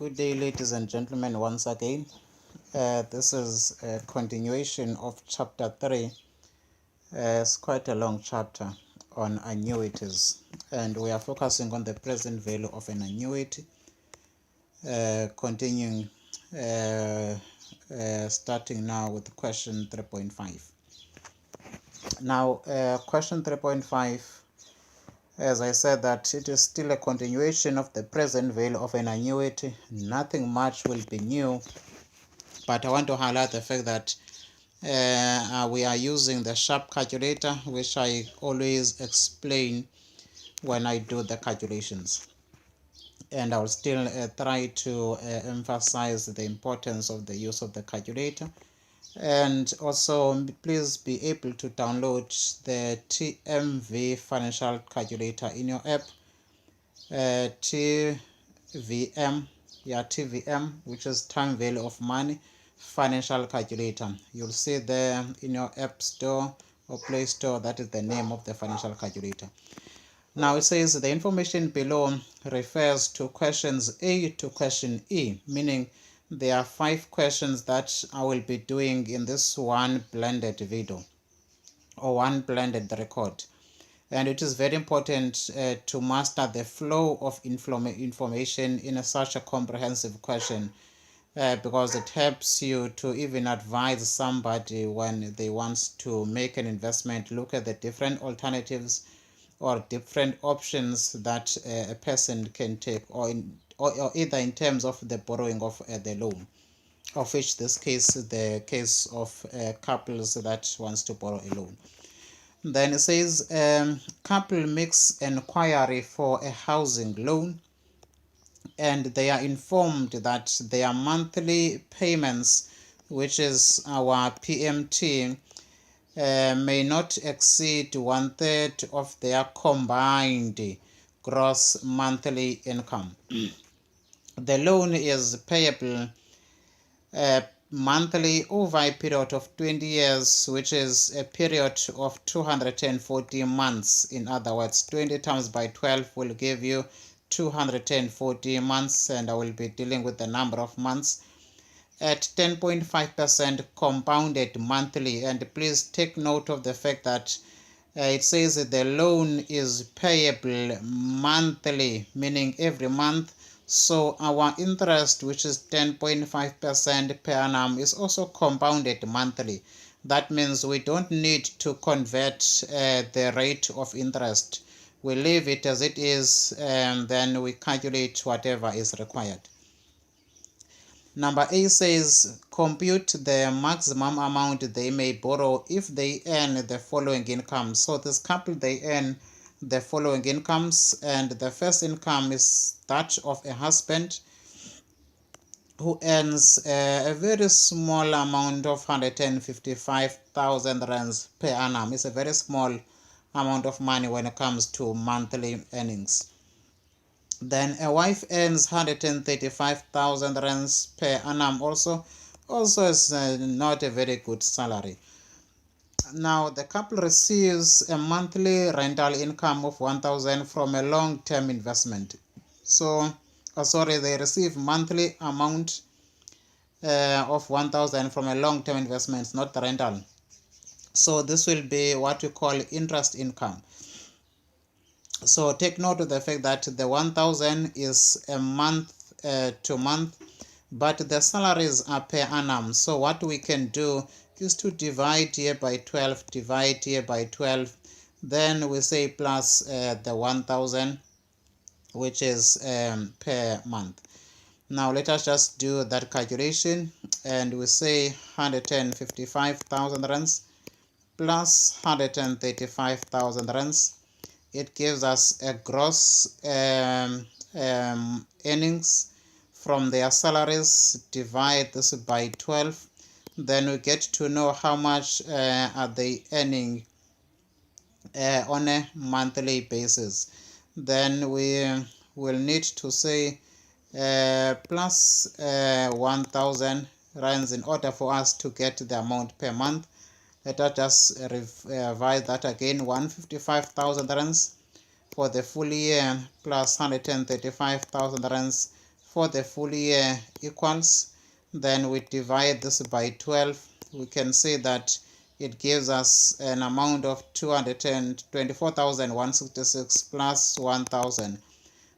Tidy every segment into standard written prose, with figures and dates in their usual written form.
Good day, ladies and gentlemen, once again. This is a continuation of chapter 3. It's quite a long chapter on annuities, and we are focusing on the present value of an annuity, continuing, starting now with question 3.5. Now, question 3.5, as I said, that it is still a continuation of the present value of an annuity. Nothing much will be new, but I want to highlight the fact that we are using the sharp calculator, which I always explain when I do the calculations, and I'll still try to emphasize the importance of the use of the calculator. And also, please be able to download the TMV financial calculator in your app. TVM, which is time value of money financial calculator. You'll see there in your app store or Play Store. That is the name of the financial calculator. Now it says the information below refers to questions A to question E, meaning there are 5 questions that I will be doing in this one blended video or one blended record. And it is very important to master the flow of information in such a comprehensive question, because it helps you to even advise somebody when they want to make an investment, look at the different alternatives or different options that a person can take, or either in terms of the borrowing of the loan, of which this case the case of couples that wants to borrow a loan. Then it says couple makes inquiry for a housing loan, and they are informed that their monthly payments, which is our PMT, may not exceed 1/3 of their combined gross monthly income. The loan is payable monthly over a period of 20 years, which is a period of 240 months. In other words, 20 times by 12 will give you 240 months, and I will be dealing with the number of months at 10.5% compounded monthly. And please take note of the fact that it says that the loan is payable monthly, meaning every month. So our interest, which is 10.5% per annum, is also compounded monthly. That means we don't need to convert the rate of interest. We leave it as it is, and then we calculate whatever is required. Number A says compute the maximum amount they may borrow if they earn the following incomes. So this couple, they earn the following incomes, and the first income is that of a husband who earns a very small amount of 155,000 rands per annum. It's a very small amount of money when it comes to monthly earnings. Then a wife earns 135,000 rands per annum. Also is not a very good salary. Now the couple receives a monthly rental income of 1,000 from a long-term investment. So, they receive monthly amount of 1,000 from a long-term investment, not the rental. So this will be what we call interest income. So take note of the fact that the 1,000 is a month to month, but the salaries are per annum. So what we can do is to divide here by 12, divide here by 12, then we say plus the 1,000, which is per month. Now let us just do that calculation, and we say 155,000 rands plus 135,000 rands. It gives us a gross earnings from their salaries. Divide this by 12, then we get to know how much are they earning on a monthly basis. Then we will need to say plus 1,000 rands in order for us to get the amount per month. Let us just revise that again. 155,000 rands for the full year plus 135,000 rands for the full year equals, then we divide this by 12. We can see that it gives us an amount of 224,166 plus 1,000.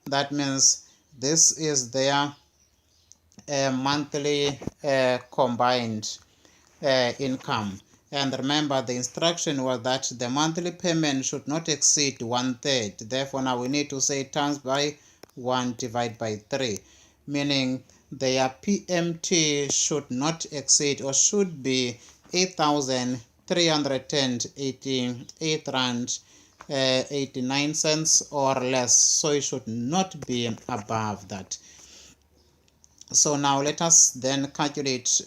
That means this is their monthly combined income. And remember, the instruction was that the monthly payment should not exceed 1/3. Therefore, now we need to say times by 1 divided by 3, meaning their PMT should not exceed or should be 8,388 rand 89 cents or less. So it should not be above that. So now let us then calculate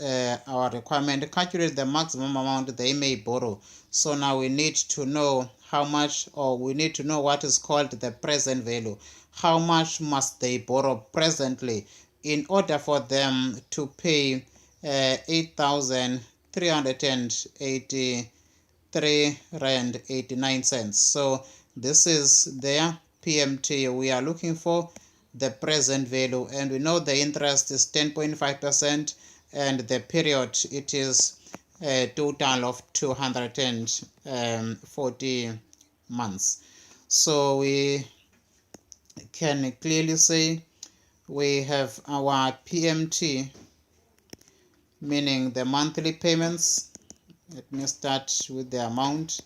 our requirement, calculate the maximum amount they may borrow. So now we need to know how much, or we need to know what is called the present value. How much must they borrow presently in order for them to pay 8,383 rand 89 cents. So this is their PMT. We are looking for the present value, and we know the interest is 10.5%, and the period, it is a total of 240 months. So we can clearly say we have our PMT, meaning the monthly payments. Let me start with the amount,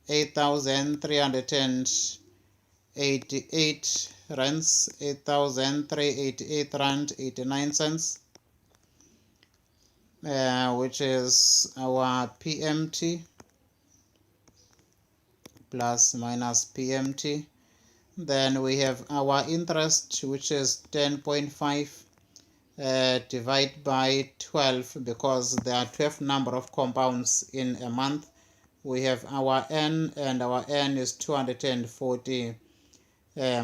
8,388 rands, 8,388 rand 89 cents, which is our PMT plus minus PMT. Then we have our interest, which is 10.5 divided by 12, because there are 12 number of compounds in a month. We have our N, and our N is 240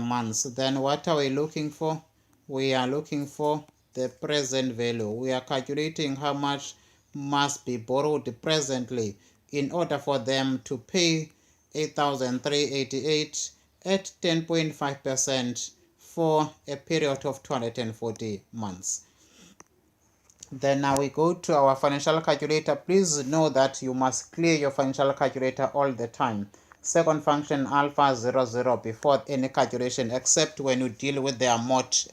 months. Then what are we looking for? We are looking for the present value. We are calculating how much must be borrowed presently in order for them to pay 8,388 at 10.5% for a period of 240 months. Then now we go to our financial calculator. Please know that you must clear your financial calculator all the time. Second function alpha 00 before any calculation, except when you deal with the amount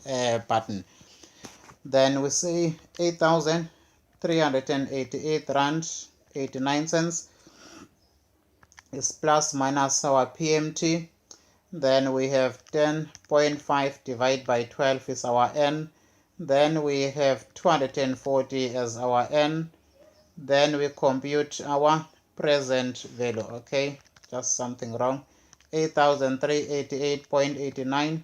button. Then we say 8,388 rand 89 cents is plus minus our PMT. Then we have 10.5 divided by 12 is our N. Then we have 240 as our N. Then we compute our present value. Okay, just something wrong. 8,388.89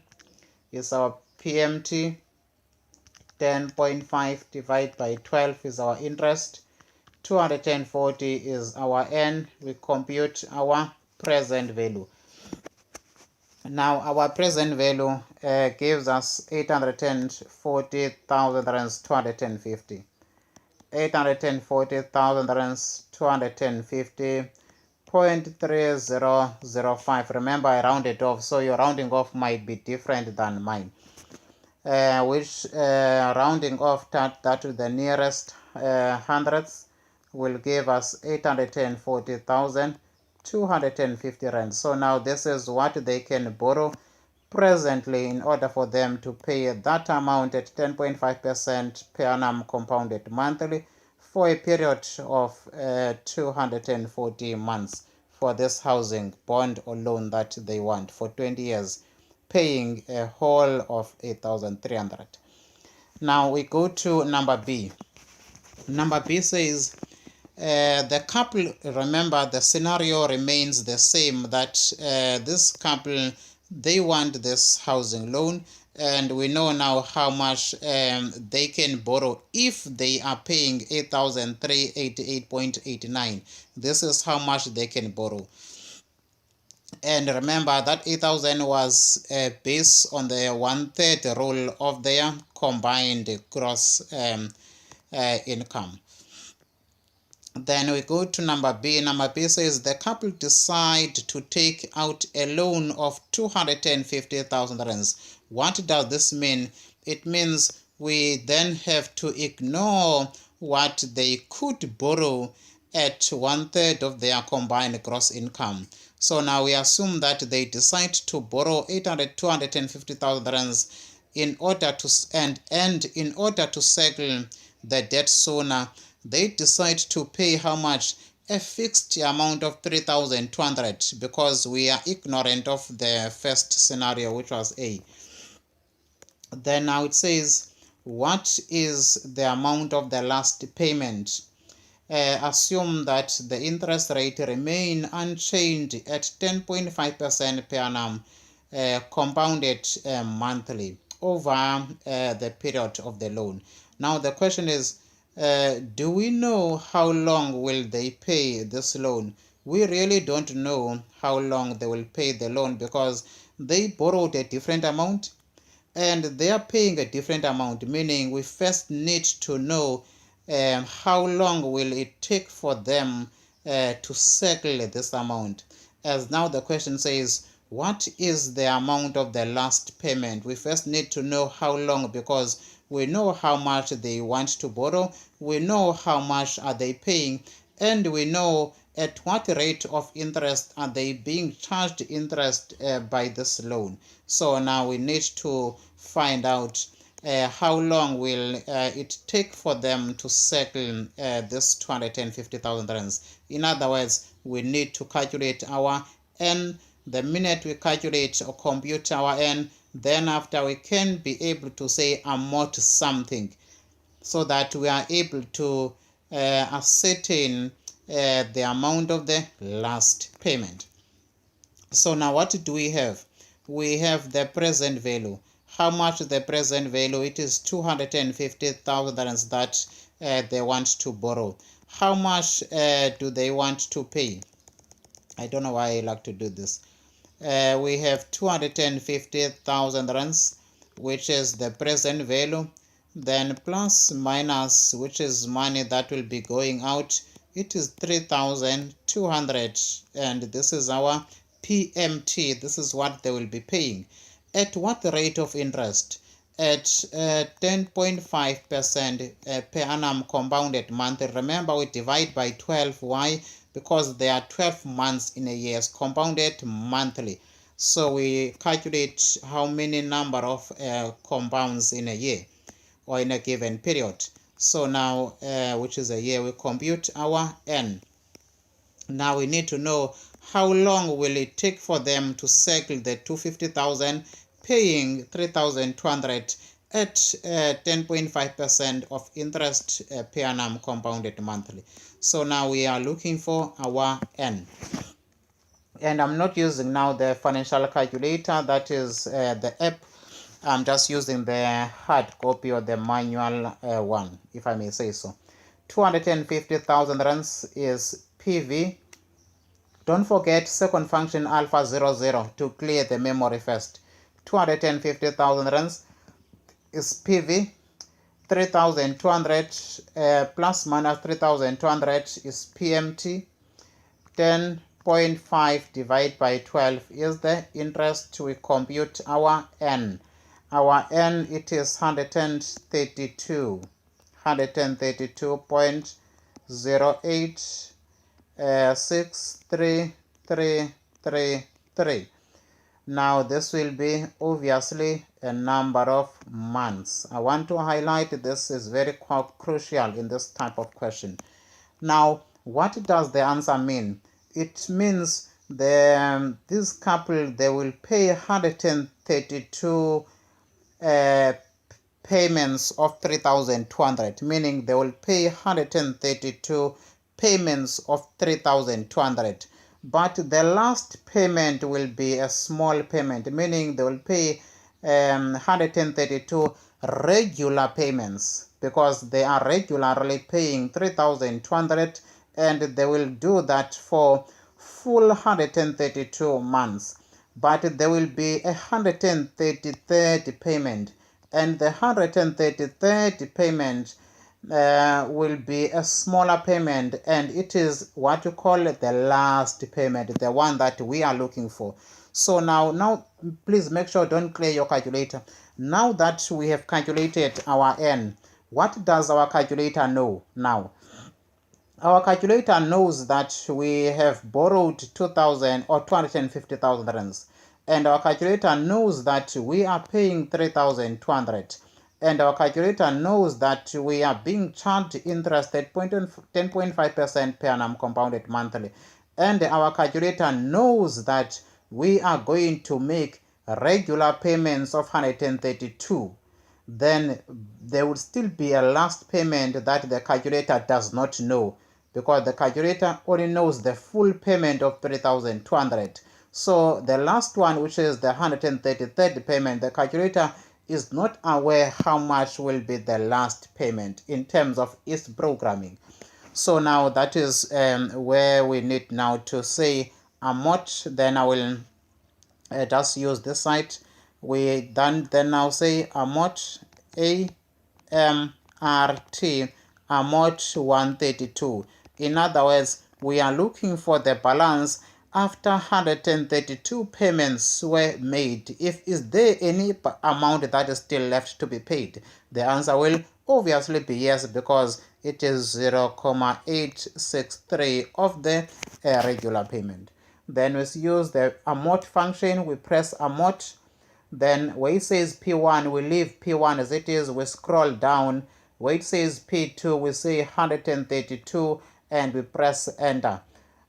is our PMT. 10.5 divided by 12 is our interest. 240 is our N. We compute our present value. Now our present value gives us 840,250. 840,250.3005. Remember, I rounded off, so your rounding off might be different than mine. Which rounding off that to the nearest hundreds will give us 840,250 rand. So now this is what they can borrow presently in order for them to pay that amount at 10.5% per annum compounded monthly for a period of 240 months for this housing bond or loan that they want for 20 years, paying a whole of 8,300. Now we go to number B. Number B says the couple, remember the scenario remains the same, that this couple, they want this housing loan, and we know now how much they can borrow if they are paying 8,388.89. This is how much they can borrow. And remember that 8,000 was based on the 1/3 rule of their combined gross income. Then we go to number B. Number B says the couple decide to take out a loan of 250,000 rands. What does this mean? It means we then have to ignore what they could borrow at 1/3 of their combined gross income. So now we assume that they decide to borrow 250,000 rands in order to in order to settle the debt sooner. They decide to pay how much? A fixed amount of 3,200, because we are ignorant of the first scenario, which was A. Then now it says, what is the amount of the last payment? Assume that the interest rate remain unchanged at 10.5% per annum, compounded monthly over the period of the loan. Now the question is, do we know how long will they pay this loan? We really don't know how long they will pay the loan, because they borrowed a different amount and they are paying a different amount, meaning we first need to know how long will it take for them to settle this amount. As now the question says, what is the amount of the last payment? We first need to know how long, because we know how much they want to borrow, we know how much are they paying, and we know at what rate of interest are they being charged interest by this loan. So now we need to find out how long will it take for them to settle this 250,000 rands. In other words, we need to calculate our N. The minute we calculate or compute our N, then after we can be able to say amount something, so that we are able to ascertain the amount of the last payment. So now what do we have? We have the present value. How much the present value? It is 250,000 rands that they want to borrow. How much do they want to pay? I don't know why I like to do this. We have 250,000 rands, which is the present value, then plus minus, which is money that will be going out, it is 3,200, and this is our PMT. This is what they will be paying. At what rate of interest? At 10.5% per annum compounded monthly. Remember, we divide by 12. Why? Because there are 12 months in a year, compounded monthly. So we calculate how many number of compounds in a year or in a given period. So now, which is a year, we compute our N. Now we need to know how long will it take for them to settle the 250,000, paying 3,200 at 10.5% of interest per annum compounded monthly. So now we are looking for our N. And I'm not using now the financial calculator, that is the app. I'm just using the hard copy or the manual one, if I may say so. 250,000 rands is PV. Don't forget second function alpha 00 to clear the memory first. 250,000 rands is PV. 3,200 plus minus 3,200 is PMT. 10.5 divided by 12 is the interest. We compute our N. Our N, it is 132.086333. Now this will be obviously a number of months. I want to highlight this is very crucial in this type of question. Now, what does the answer mean? It means this couple, they will pay 132 payments of 3,200, meaning they will pay 132 payments of 3,200. But the last payment will be a small payment, meaning they will pay 132 regular payments, because they are regularly paying 3,200, and they will do that for full 132 months. But there will be a 133rd payment, and the 133rd payment will be a smaller payment, and it is what you call the last payment, the one that we are looking for. So now please make sure don't clear your calculator. Now that we have calculated our N, what does our calculator know now? Our calculator knows that we have borrowed 2,000 or 250,000 rands, and our calculator knows that we are paying 3,200, and our calculator knows that we are being charged interest at 10.5% per annum compounded monthly, and our calculator knows that we are going to make regular payments of 132. Then there would still be a last payment that the calculator does not know, because the calculator only knows the full payment of 3,200. So the last one, which is the 133rd payment, the calculator is not aware how much will be the last payment in terms of its programming. So now that is where we need now to say how much. Then I will just use this site. We then now say how much AMRT amount 132. In other words, we are looking for the balance after 132 payments were made. If is there any amount that is still left to be paid? The answer will obviously be yes, because it is 0.863 of the regular payment. Then we use the amount function. We press amount. Then where it says P1, we leave P1 as it is. We scroll down. Where it says P2, we say 132 and we press enter.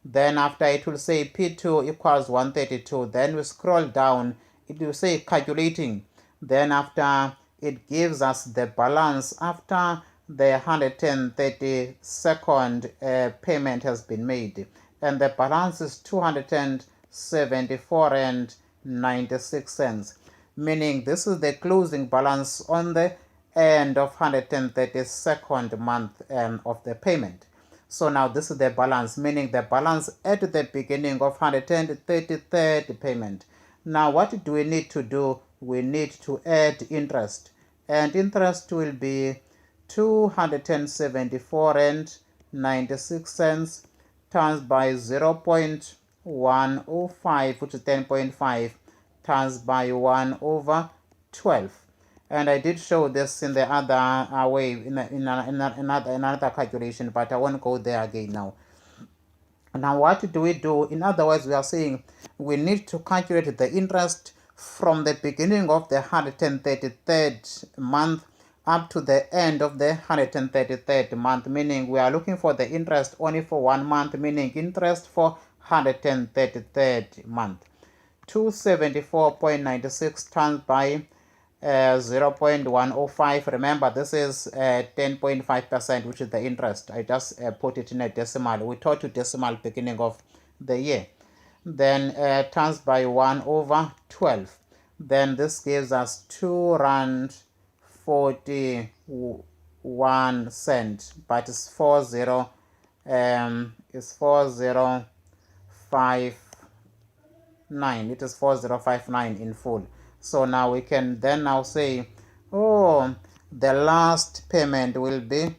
Then after it will say P2 equals 132. Then we scroll down. It will say calculating. Then after it gives us the balance after the 132nd payment has been made. And the balance is 274.96, meaning this is the closing balance on the end of 132nd month of the payment. So now this is the balance, meaning the balance at the beginning of 133rd payment. Now what do we need to do? We need to add interest, and interest will be 274.96 times by 0.105, which is 10.5, times by 1 over 12. And I did show this in the other way, in another calculation, but I won't go there again now. Now what do we do? In other words, we are saying we need to calculate the interest from the beginning of the 133rd month up to the end of the 133rd month, meaning we are looking for the interest only for 1 month, meaning interest for 133rd month. 274.96 times by 0.105. Remember, this is 10.5%, which is the interest. I just put it in a decimal. We taught you decimal beginning of the year. Then times by 1 over 12. Then this gives us 2 rand 41 cent, but it's 40 is 4059. It is 4059 in full. So now we can then now say, oh, the last payment will be,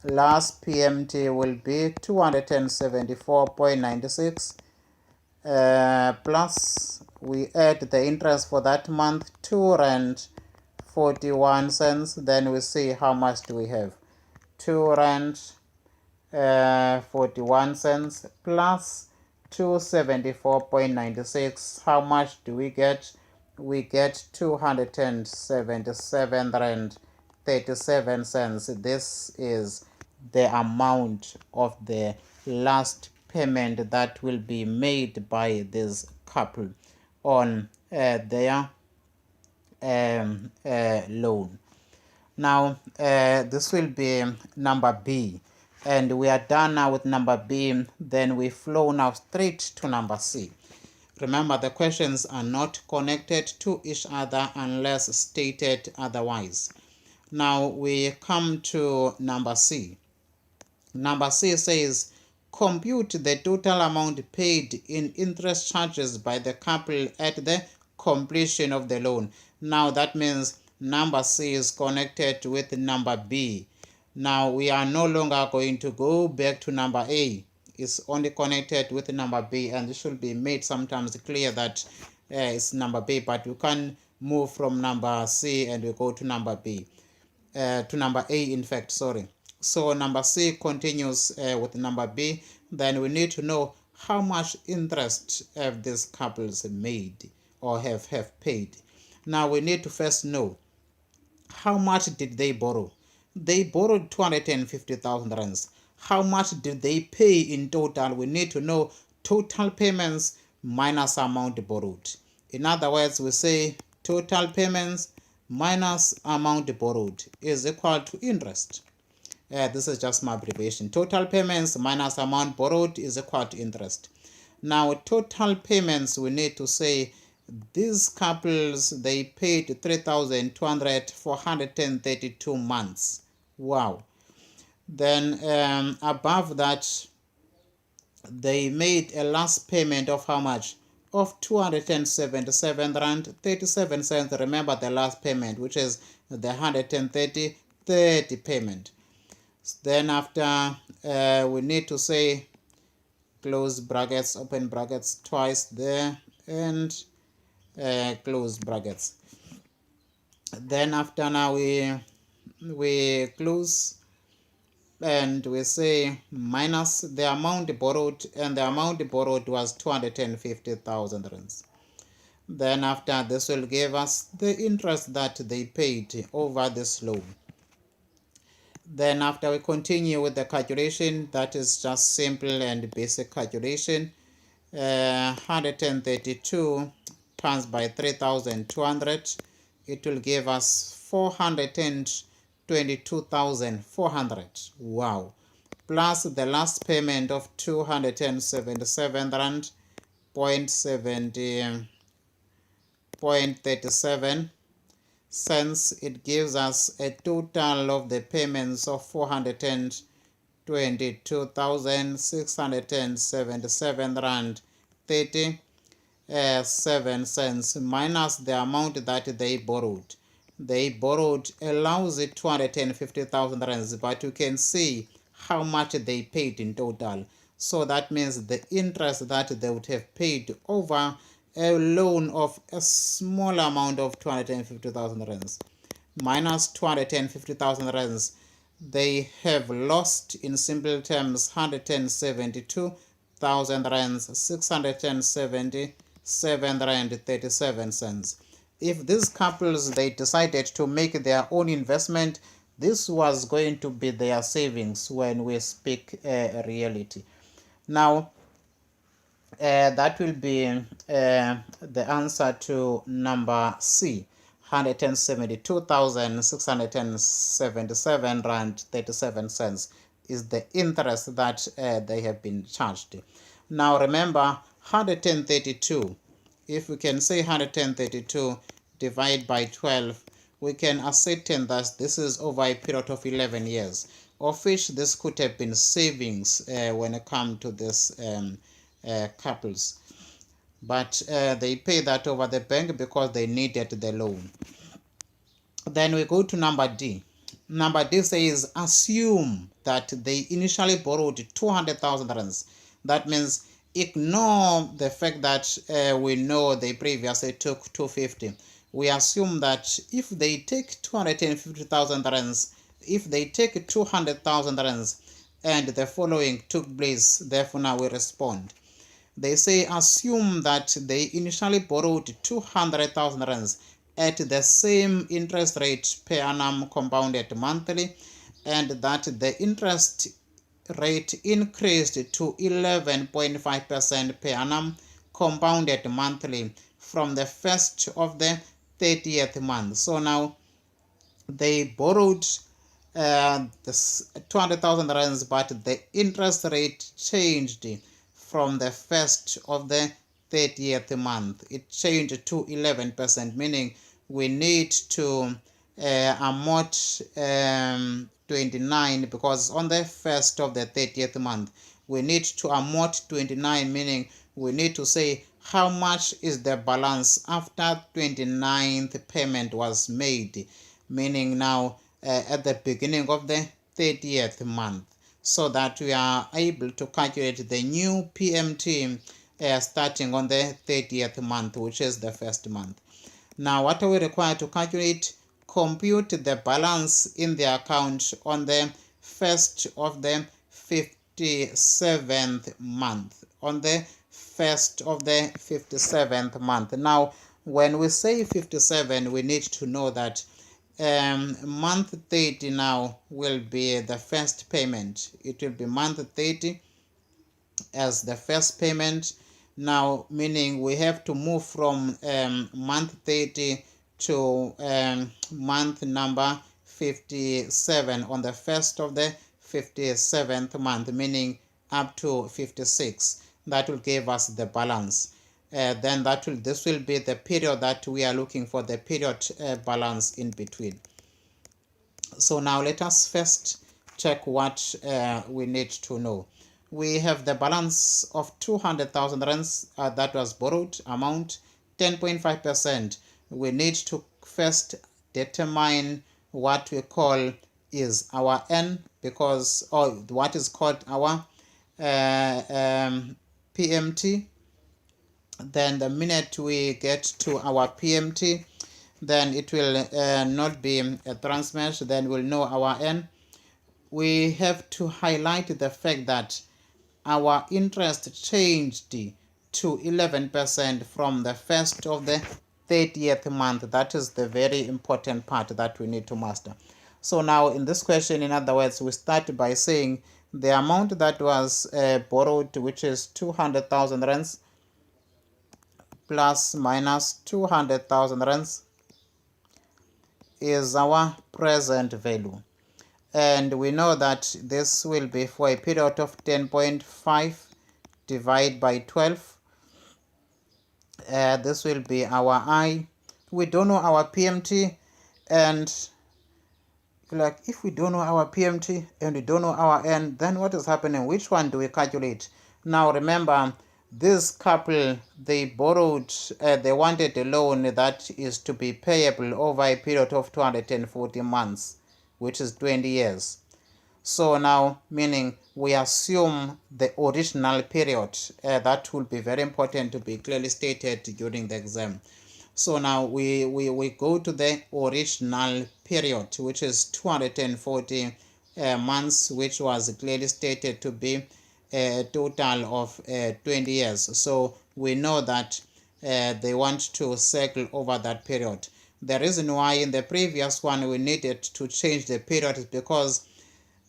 last PMT will be 274.96 plus we add the interest for that month, 2 rand 41 cents. Then we see how much do we have. 2 rand 41 cents plus 274.96. How much do we get? We get 277 rand 37 cents. This is the amount of the last payment that will be made by this couple on their loan. Now this will be number B, and we are done now with number B. Then we flow now straight to number C. Remember, the questions are not connected to each other unless stated otherwise. Now we come to number C. Number C says, compute the total amount paid in interest charges by the couple at the completion of the loan. Now that means number C is connected with number B. Now we are no longer going to go back to number A. It's only connected with number B, and it should be made sometimes clear that is number B, but we can move from number C and we go to number B, to number A, in fact, sorry. So number C continues with number B. Then we need to know how much interest have these couples made or have paid. Now we need to first know how much did they borrow. They borrowed 250,000 rands. How much did they pay in total? We need to know total payments minus amount borrowed. In other words, we say total payments minus amount borrowed is equal to interest. This is just my abbreviation. Total payments minus amount borrowed is equal to interest. Now, total payments, we need to say these couples, they paid 3,200 for 132 months. Wow. Then above that, they made a last payment of how much? Of 277 rand 37 cents. Remember the last payment, which is the 130 payment. Then after, we need to say close brackets, open brackets twice there, and close brackets. Then after, now we close and we say minus the amount borrowed, and the amount borrowed was 250,000 rands. Then after, this will give us the interest that they paid over this loan. Then after, we continue with the calculation. That is just simple and basic calculation. 132 times by 3,200, it will give us 422,400. Wow. Plus the last payment of 277 rand 0.37 cents. It gives us a total of the payments of 422,677 rand 37 cents minus the amount that they borrowed. They borrowed a lousy 250,000 rands, but you can see how much they paid in total. So that means the interest that they would have paid over a loan of a small amount of 250,000 rands minus 250,000 rands, they have lost, in simple terms, 172,000 rands 677 rand 37 cents. If these couples, they decided to make their own investment, this was going to be their savings when we speak reality. Now, that will be the answer to number C. 172,677 rand 37 cents is the interest that they have been charged. Now remember, 132, if we can say 132 divided by 12, we can ascertain that this is over a period of 11 years, of which this could have been savings when it comes to this couples. But they pay that over the bank because they needed the loan. Then we go to number D. Number D says assume that they initially borrowed 200,000 rands. That means ignore the fact that we know they previously took 250. We assume that if they take 250,000 rands, if they take 200,000 rands, and the following took place, therefore now we respond. They say assume that they initially borrowed 200,000 rands at the same interest rate per annum compounded monthly, and that the interest rate increased to 11.5% per annum compounded monthly from the first of the 30th month. So now they borrowed this 200,000 rands, but the interest rate changed from the first of the 30th month. It changed to 11%, meaning we need to amort 29, because on the first of the 30th month we need to amort 29, meaning we need to say how much is the balance after 29th payment was made, meaning now at the beginning of the 30th month, so that we are able to calculate the new PMT starting on the 30th month, which is the first month. Now, what are we required to calculate? Compute the balance in the account on the first of the 57th month. On the first of the 57th month. Now, when we say 57, we need to know that month 30 now will be the first payment. It will be month 30 as the first payment. Now, meaning we have to move from month 30 to month number 57 on the first of the 57th month, meaning up to 56. That will give us the balance. Then this will be the period that we are looking for, the period balance in between. So now let us first check what we need to know. We have the balance of 200,000 rands that was borrowed, amount 10.5%. We need to first determine what we call is our N, because what is called our PMT. Then the minute we get to our PMT, then it will not be a transmesh, then we'll know our N. We have to highlight the fact that our interest changed to 11% from the first of the 30th month. That is the very important part that we need to master. So now in this question, in other words, we start by saying the amount that was borrowed, which is 200,000 rands, plus minus 200,000 rands, is our present value. And we know that this will be for a period of 10.5 divided by 12. This will be our I. We don't know our PMT, and like if we don't know our PMT and we don't know our N, then what is happening? Which one do we calculate? Now remember, this couple, they borrowed, they wanted a loan that is to be payable over a period of 240 months, which is 20 years. So now, meaning we assume the original period. That will be very important to be clearly stated during the exam. So now we go to the original period, which is 240 months, which was clearly stated to be a total of 20 years. So we know that they want to circle over that period. The reason why in the previous one we needed to change the period is because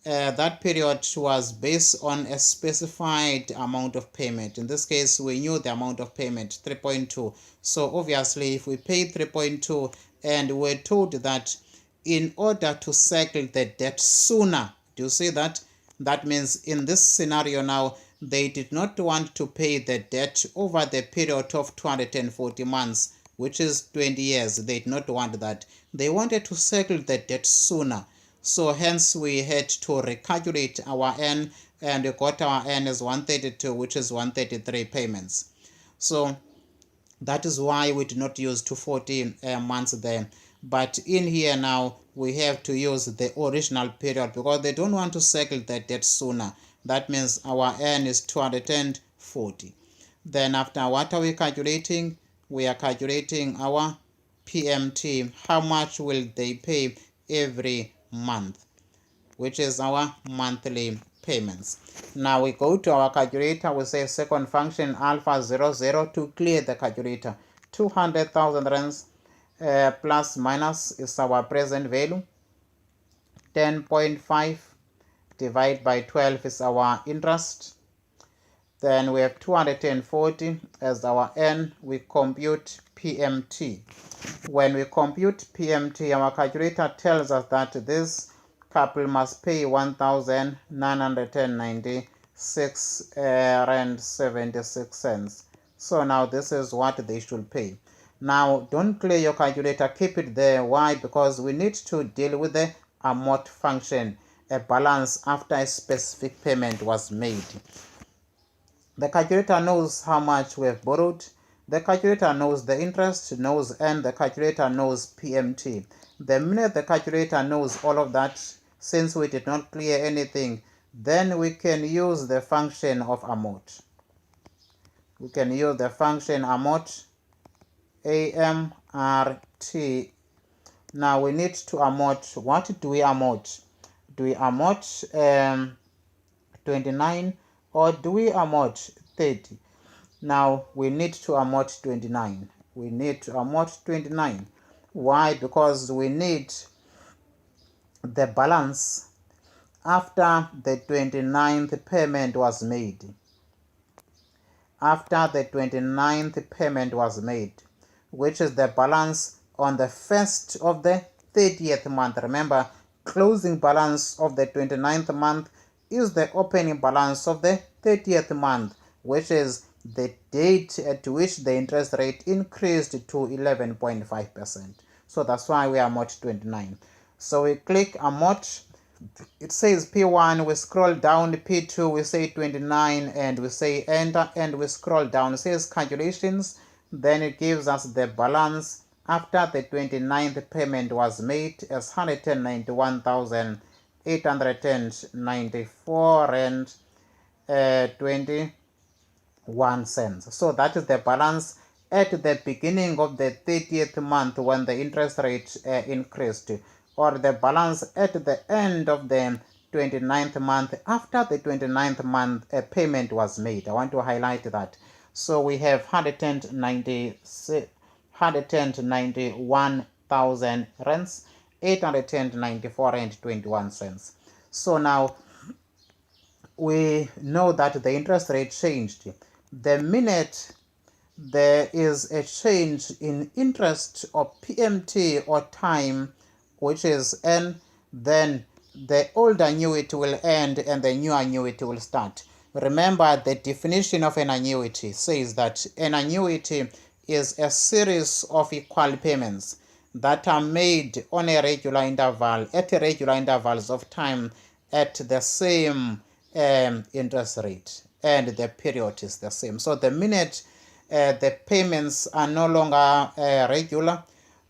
that period was based on a specified amount of payment. In this case, we knew the amount of payment, 3.2. So obviously, if we pay 3.2 and we're told that in order to settle the debt sooner, do you see that? That means in this scenario now, they did not want to pay the debt over the period of 240 months, which is 20 years. They did not want that. They wanted to settle the debt sooner. So hence we had to recalculate our N, and we got our N as 132, which is 133 payments. So that is why we do not use 240 months there. But in here now, we have to use the original period because they don't want to settle the debt sooner. That means our N is 240. Then after, what are we calculating? We are calculating our PMT. How much will they pay every month, which is our monthly payments. Now we go to our calculator. We say second function alpha 00 to clear the calculator. 200,000 rands plus minus is our present value. 10.5 divided by 12 is our interest. Then we have 240 as our N. We compute PMT. When we compute PMT, our calculator tells us that this couple must pay 1,996 rand 76 cents. So now this is what they should pay. Now don't clear your calculator, keep it there. Why? Because we need to deal with the amount function, a balance after a specific payment was made. The calculator knows how much we have borrowed. The calculator knows the interest, knows N. The calculator knows PMT. The minute the calculator knows all of that, since we did not clear anything, then we can use the function of amount. we can use the function amort, AMRT. Now we need to amort. What do we amort? Do we amort 29 or do we amort 30? Now we need to amort 29. We need to amort 29. Why? Because we need the balance after the 29th payment was made. After the 29th payment was made, which is the balance on the 1st of the 30th month. Remember, closing balance of the 29th month is the opening balance of the 30th month, which is the date at which the interest rate increased to 11.5%. So that's why we amort 29. So we click amort. It says P1, we scroll down to P2, we say 29, and we say enter, and we scroll down. It says calculations, then it gives us the balance after the 29th payment was made as 191,894 and 21 cents. So that is the balance at the beginning of the 30th month when the interest rate increased, or the balance at the end of the 29th month after the 29th month payment was made. I want to highlight that. So we have 191,000 rands, 894 and 21 cents. So now we know that the interest rate changed. The minute there is a change in interest or PMT or time, which is N, then the old annuity will end and the new annuity will start. Remember, the definition of an annuity says that an annuity is a series of equal payments that are made on a regular interval, at regular intervals of time at the same interest rate, and the period is the same. So the minute the payments are no longer regular,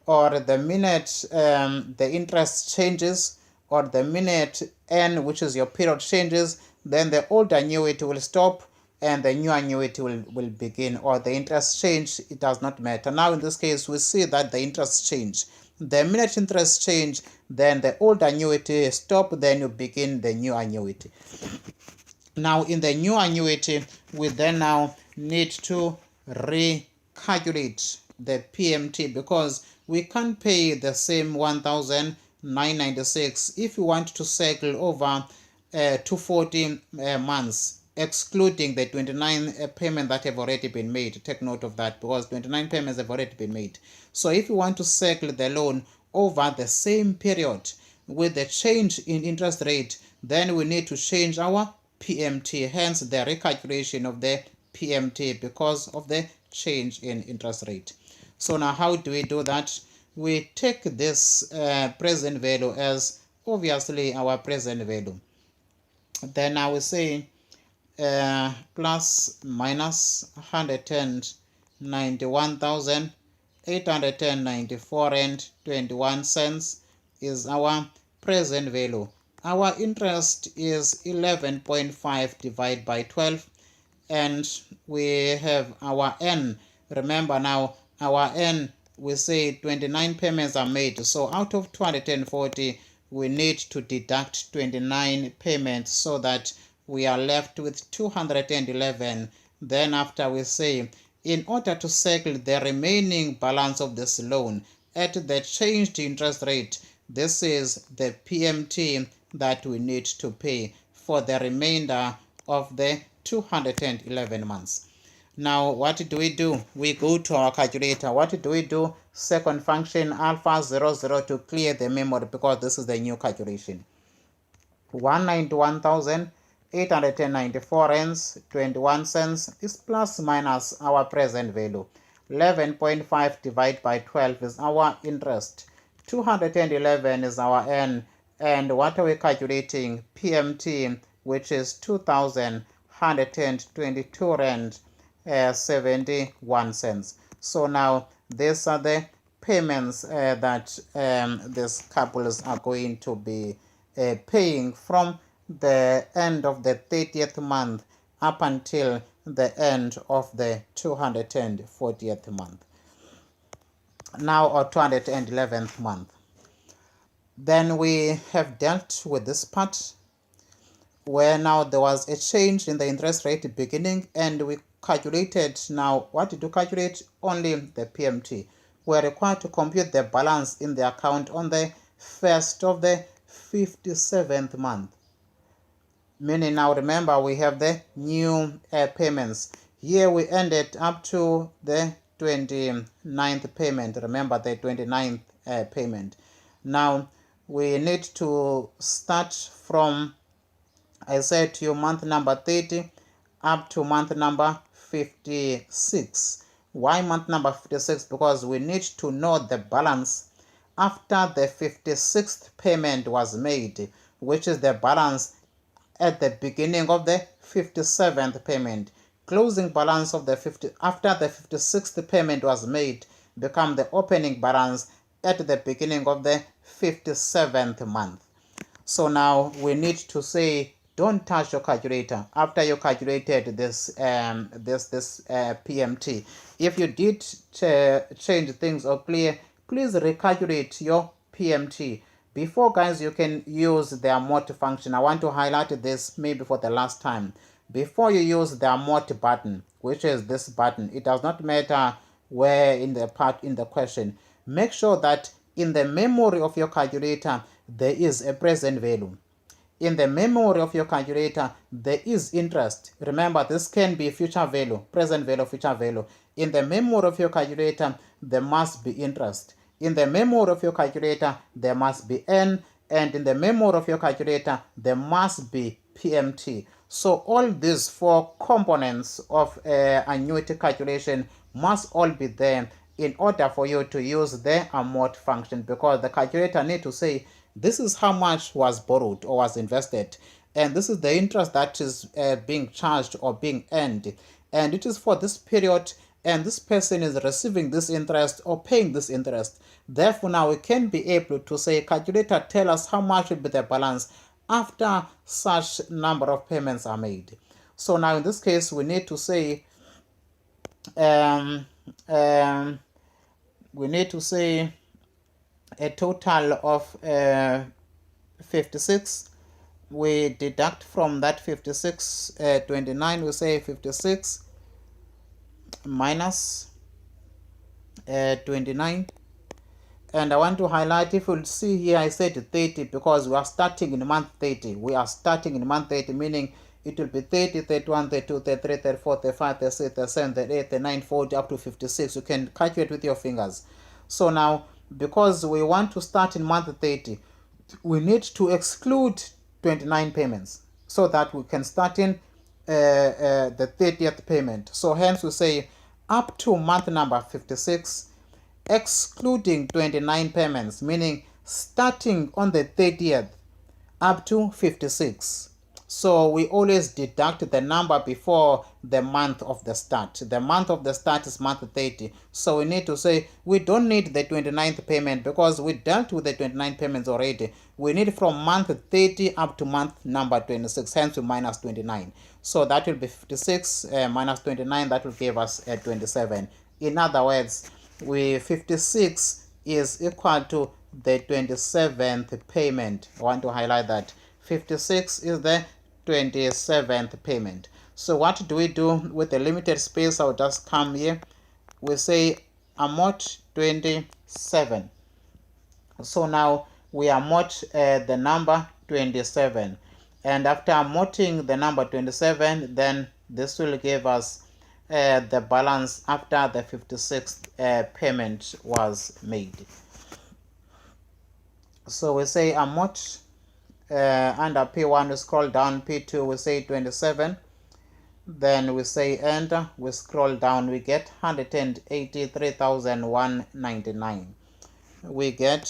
or the minute the interest changes, or the minute N, which is your period, changes, then the old annuity will stop and the new annuity will begin, or the interest change, it does not matter. Now in this case, we see that the interest change. The minute interest change, then the old annuity stop, then you begin the new annuity. Now in the new annuity, we then now need to recalculate the PMT, because we can't pay the same 1,996 if we want to cycle over 240 months, excluding the 29 payment that have already been made. Take note of that, because 29 payments have already been made. So if you want to cycle the loan over the same period with the change in interest rate, then we need to change our PMT, hence the recalculation of the PMT because of the change in interest rate. So now how do we do that? We take this present value as obviously our present value. Then I will say plus minus 191,894 and 21 cents is our present value. Our interest is 11.5 divided by 12, and we have our N. Remember now, our N, we say 29 payments are made. So out of 240, we need to deduct 29 payments so that we are left with 211. Then after we say, in order to cycle the remaining balance of this loan at the changed interest rate, this is the PMT that we need to pay for the remainder of the 211 months. Now what do? We go to our calculator. What do we do? Second function alpha 00 to clear the memory, because this is the new calculation. 191,894 rands 21 cents is plus minus our present value. 11.5 divided by 12 is our interest. 211 is our N, and what are we calculating? PMT, which is 2,122 rand 71 cents. So now these are the payments that these couples are going to be paying from the end of the 30th month up until the end of the 240th month now, or 211th month. Then we have dealt with this part where now there was a change in the interest rate beginning, and we calculated. Now what did we calculate? Only the PMT. We are required to compute the balance in the account on the first of the 57th month. Meaning, now remember, we have the new payments. Here we ended up to the 29th payment. Remember the 29th payment. Now we need to start from, I said to you, month number 30 up to month number 56. Why month number 56? Because we need to know the balance after the 56th payment was made, which is the balance at the beginning of the 57th payment. Closing balance of the after the 56th payment was made become the opening balance at the beginning of the 57th month. So now we need to say, don't touch your calculator after you calculated this PMT. If you did change things or clear, please recalculate your PMT. Before, guys, you can use the amort function. I want to highlight this maybe for the last time. Before you use the amort button, which is this button, it does not matter where in the part in the question, make sure that in the memory of your calculator there is a present value. In the memory of your calculator there is interest. Remember, this can be future value, present value, future value. In the memory of your calculator there must be interest. In the memory of your calculator there must be N, and in the memory of your calculator there must be PMT. So all these four components of annuity calculation must all be there in order for you to use the amort function, because the calculator need to say this is how much was borrowed or was invested, and this is the interest that is being charged or being earned, and it is for this period, and this person is receiving this interest or paying this interest. Therefore, now we can be able to say, calculator, tell us how much will be the balance after such number of payments are made. So now in this case we need to say we need to say a total of 56. We deduct from that 56 29. We say 56 minus 29. And I want to highlight, if you'll see here, I said 30 because we are starting in month 30. We are starting in month 30, meaning it will be 30, 31, 32, 33, 34, 35, 36, 37, 38, 39, 40, up to 56. You can calculate with your fingers. So now, because we want to start in month 30, we need to exclude 29 payments so that we can start in the 30th payment. So hence we say up to month number 56, excluding 29 payments, meaning starting on the 30th up to 56. So we always deduct the number before the month of the start. The month of the start is month 30. So we need to say we don't need the 29th payment because we dealt with the 29 payments already. We need from month 30 up to month number 26, hence we minus 29. So that will be 56 minus 29, that will give us 27. In other words, 56 is equal to the 27th payment. I want to highlight that 56 is the 27th payment. So what do we do with the limited space? I'll just come here. We say amort 27. So now we amort the number 27, and after amorting the number 27, then this will give us the balance after the 56th payment was made. So we say amort under P1, we scroll down, P2 we say 27, then we say enter, we scroll down, we get 183,199. We get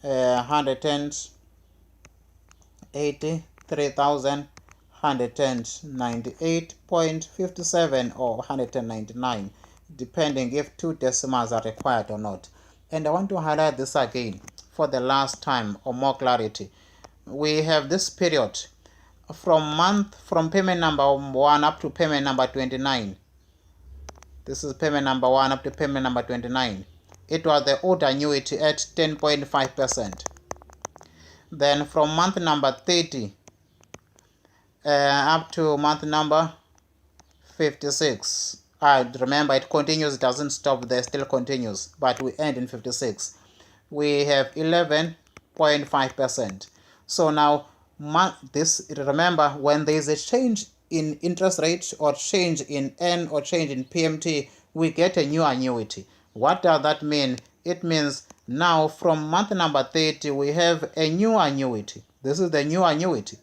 183,198.57 or 199, depending if two decimals are required or not. And I want to highlight this again for the last time or more clarity. We have this period from payment number 1 up to payment number 29. This is payment number 1 up to payment number 29. It was the old annuity at 10.5%. Then from month number 30 up to month number 56. Remember, it continues, it doesn't stop there, still continues, but we end in 56. We have 11.5%. So now, remember, when there is a change in interest rate or change in N or change in PMT, we get a new annuity. What does that mean? It means now from month number 30, we have a new annuity. This is the new annuity.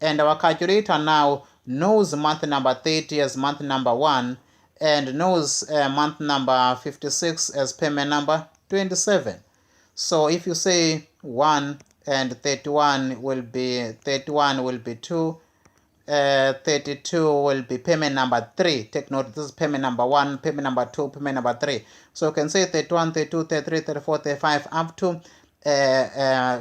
And our calculator now knows month number 30 as month number 1 and knows month number 56 as payment number 27. So if you say 1 and 31 will be 2, 32 will be payment number 3. Take note, this is payment number 1, payment number 2, payment number 3. So you can say 31, 32, 33, 34, 35 up to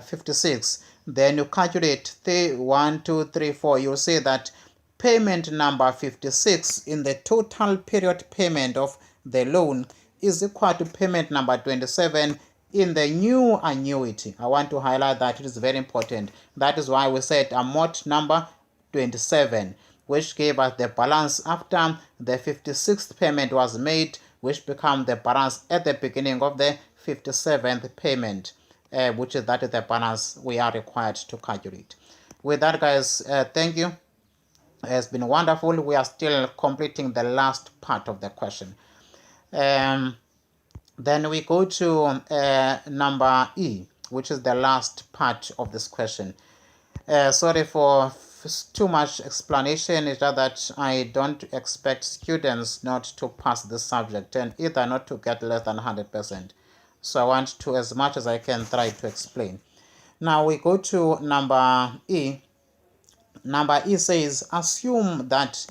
56. Then you calculate 1, 2, 3, 4. You'll see that payment number 56 in the total period payment of the loan is equal to payment number 27 in the new annuity. I want to highlight that it is very important. That is why we said amount number 27, which gave us the balance after the 56th payment was made, which became the balance at the beginning of the 57th payment, which is the balance we are required to calculate. With that, guys, thank you. It has been wonderful. We are still completing the last part of the question. Then we go to number E, which is the last part of this question. Sorry for too much explanation. It's just that I don't expect students not to pass this subject and either not to get less than 100%. So I want to, as much as I can, try to explain. Now we go to number E. Number E says, assume that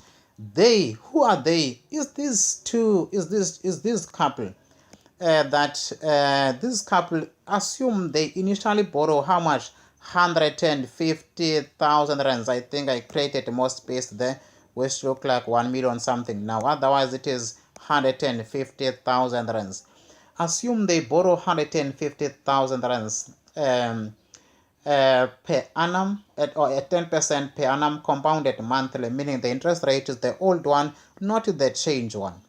they, who are they? Is this couple? This couple, assume they initially borrow how much? 150,000 rands. I think I created more space there, which look like 1 million something. Now, otherwise it is 150,000 rands. Assume they borrow 150,000 rands per annum or at 10% per annum compounded monthly, meaning the interest rate is the old one, not the change one.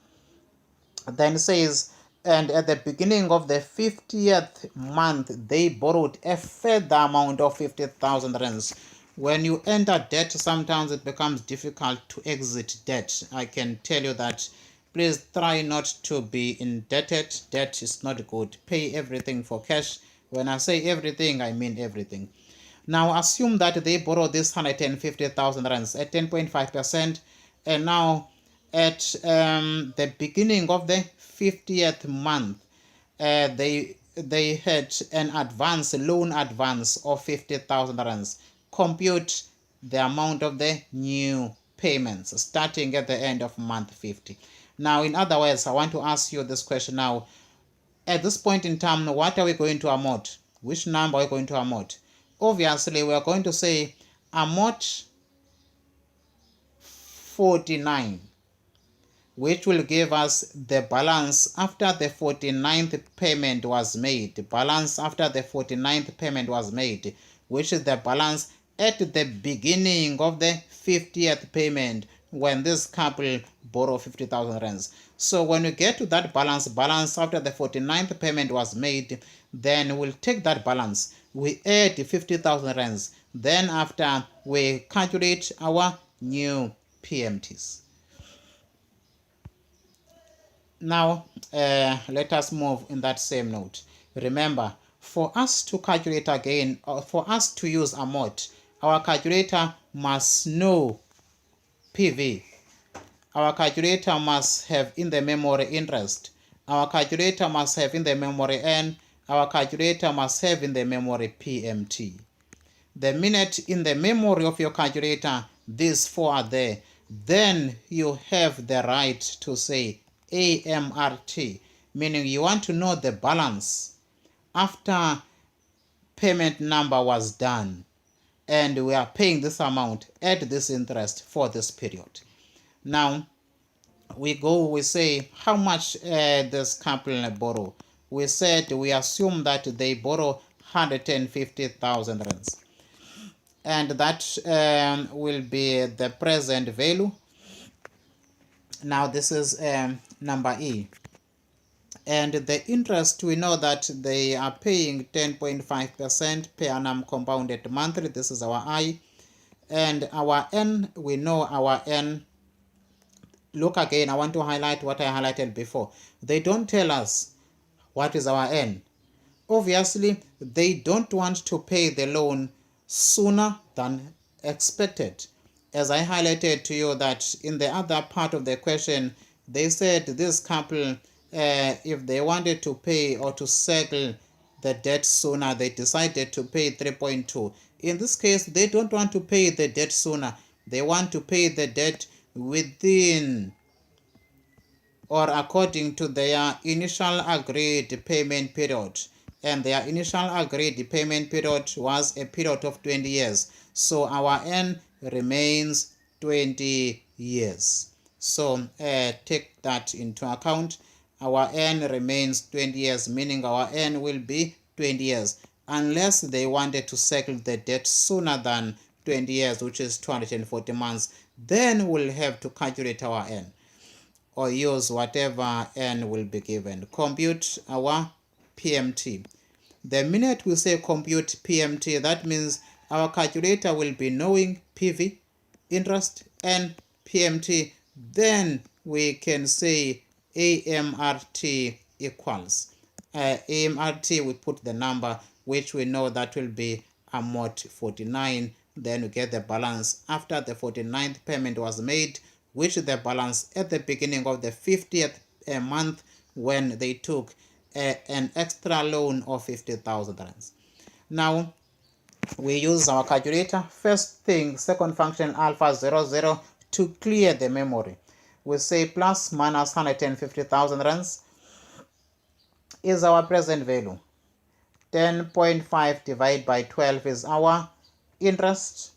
Then it says, and at the beginning of the 50th month, they borrowed a further amount of 50,000 rands. When you enter debt, sometimes it becomes difficult to exit debt. I can tell you that. Please try not to be indebted. Debt is not good. Pay everything for cash. When I say everything, I mean everything. Now assume that they borrow this 150,000 rands at 10.5%, and now at the beginning of the 50th month, they had an loan advance of 50,000 rands. Compute the amount of the new payments starting at the end of month 50. Now, in other words, I want to ask you this question now. At this point in time, what are we going to amort? Which number are we going to amort? Obviously, we are going to say amort 49, which will give us the balance after the 49th payment was made. The balance after the 49th payment was made, which is the balance at the beginning of the 50th payment when this couple borrow 50,000 rands. So when we get to that balance after the 49th payment was made, then we'll take that balance, we add 50,000 rands, then after we calculate our new PMTs. Now, let us move in that same note. Remember, for us to calculate again, or for us to use amort, our calculator must know PV. Our calculator must have in the memory interest. Our calculator must have in the memory N. Our calculator must have in the memory PMT. The minute in the memory of your calculator these four are there, then you have the right to say AMRT, meaning you want to know the balance after payment number was done. and we are paying this amount at this interest for this period. Now we say how much this couple borrow. We said we assume that they borrow 150,000 rands, and that will be the present value. Now this is number E, and the interest, we know that they are paying 10.5% per annum compounded monthly. This is our I, and our N, we know our N. Look again, I want to highlight what I highlighted before. They don't tell us what is our N. Obviously, they don't want to pay the loan sooner than expected. As I highlighted to you that in the other part of the question, they said this couple, if they wanted to pay or to settle the debt sooner, they decided to pay 3.2. In this case, they don't want to pay the debt sooner. They want to pay the debt within or according to their initial agreed payment period. And their initial agreed payment period was a period of 20 years. So our N remains 20 years. So take that into account. Our N remains 20 years, meaning our N will be 20 years, unless they wanted to settle the debt sooner than 20 years, which is 240 months. Then we'll have to calculate our N, or use whatever N will be given. Compute our PMT. The minute we say compute PMT, that means our calculator will be knowing PV, interest, and PMT. Then we can say AMRT equals. AMRT, we put the number which we know that will be amount 49. Then we get the balance after the 49th payment was made, which the balance at the beginning of the 50th month when they took an extra loan of 50,000 rands. Now we use our calculator. First thing, second function alpha 00 to clear the memory. We say plus minus 150,000 rands is our present value. 10.5 divided by 12 is our interest.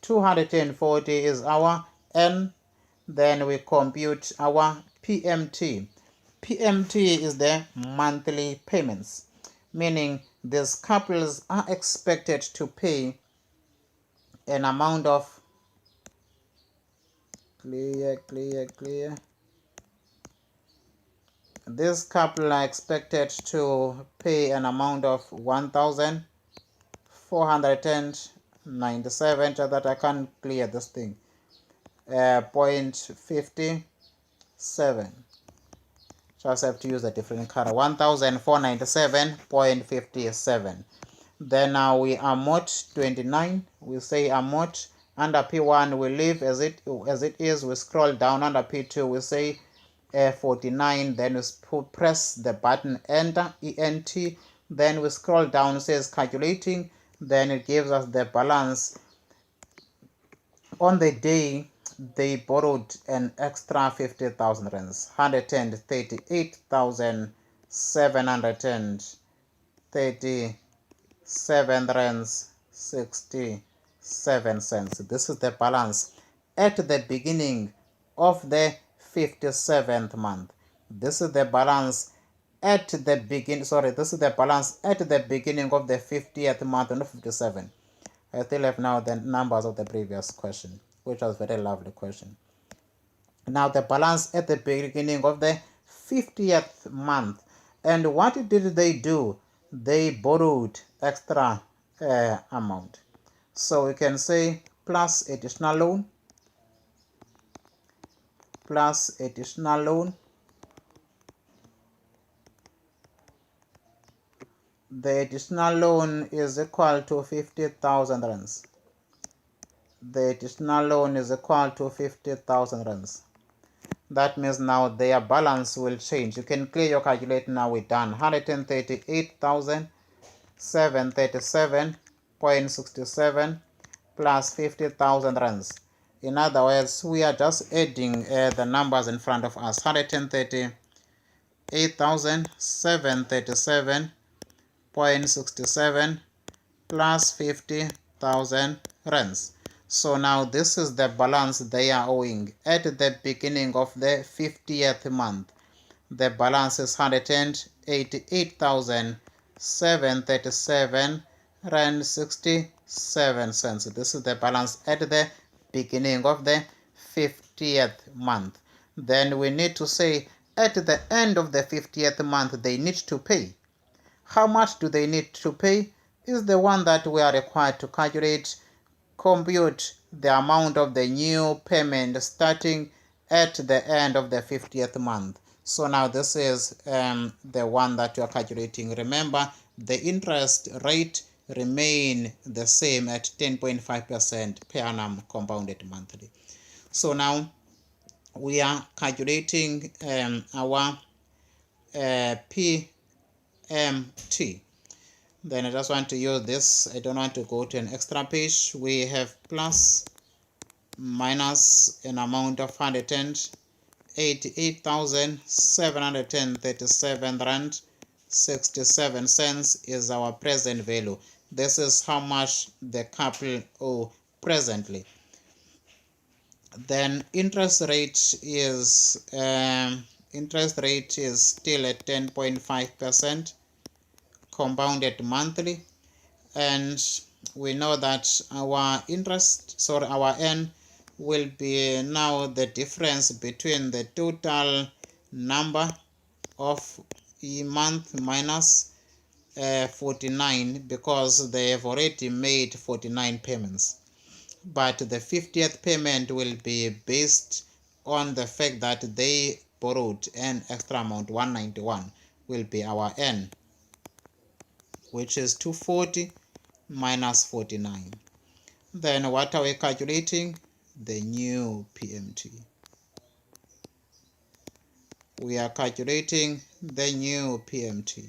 240 is our N. Then we compute our PMT. PMT is the monthly payments, meaning these couples are expected to pay an amount of clear. This couple are expected to pay an amount of 1,497, so that I can't clear this thing. 0.57. So I have to use a different color. 1,497.57. Then now we amount 29. We say amount under P1 we leave as it is. We scroll down under P2. We say 49. Then we press the button enter, ENT. Then we scroll down. It says calculating. Then it gives us the balance. On the day they borrowed an extra 50,000 rands, 138,737 rands 67 cents. This is the balance at the beginning of the 57th month. This is the balance at the beginning. This is the balance at the beginning of the 50th month, not 57. I still have now the numbers of the previous question, which was a very lovely question. Now the balance at the beginning of the 50th month. And what did they do? They borrowed extra amount. So we can say plus additional loan, plus additional loan. The additional loan is equal to 50,000 rands. The additional loan is equal to 50,000 rands. That means now their balance will change. You can clear your calculator now. We're done. 138,737.67 plus 50,000 rands. In other words, we are just adding the numbers in front of us. 138,737.67 plus 50,000 thousand rands. So now this is the balance they are owing at the beginning of the 50th month. The balance is 188,737 rand 67 cents. This is the balance at the beginning of the 50th month. Then we need to say at the end of the 50th month they need to pay. How much do they need to pay is the one that we are required to calculate. Compute the amount of the new payment starting at the end of the 50th month. So now this is the one that you are calculating. Remember, the interest rate remain the same at 10.5% per annum compounded monthly. So now we are calculating our PMT. Then I just want to use this. I don't want to go to an extra page. We have plus minus an amount of 188,737 rand 67 cents is our present value. This is how much the couple owe presently. Then interest rate is still at 10.5% compounded monthly, and we know that our our N will be now the difference between the total number of month minus 49, because they have already made 49 payments. But the 50th payment will be based on the fact that they borrowed an extra amount. 191 will be our N, which is 240 minus 49. Then what are we calculating? The new PMT. We are calculating the new PMT.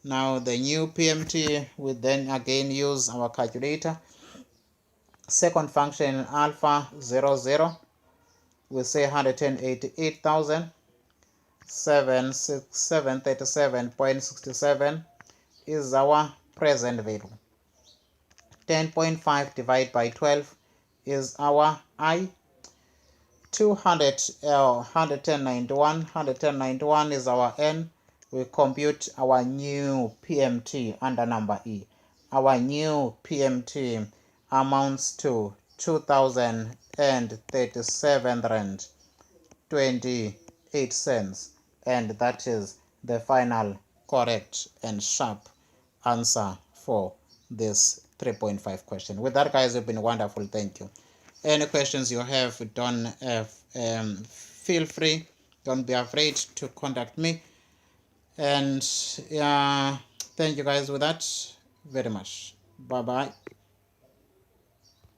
Now the new PMT, we then again use our calculator. Second function alpha 00, we say 188,737.67 is our present value. 10.5 divided by 12 is our I. 191 is our N. We compute our new PMT under number E. Our new PMT amounts to 2,037 rand 28 cents, and that is the final correct and sharp answer for this 3.5 question. With that, guys, you've been wonderful. Thank you. Any questions you have, don't feel free, don't be afraid to contact me. And thank you guys with that very much. Bye bye.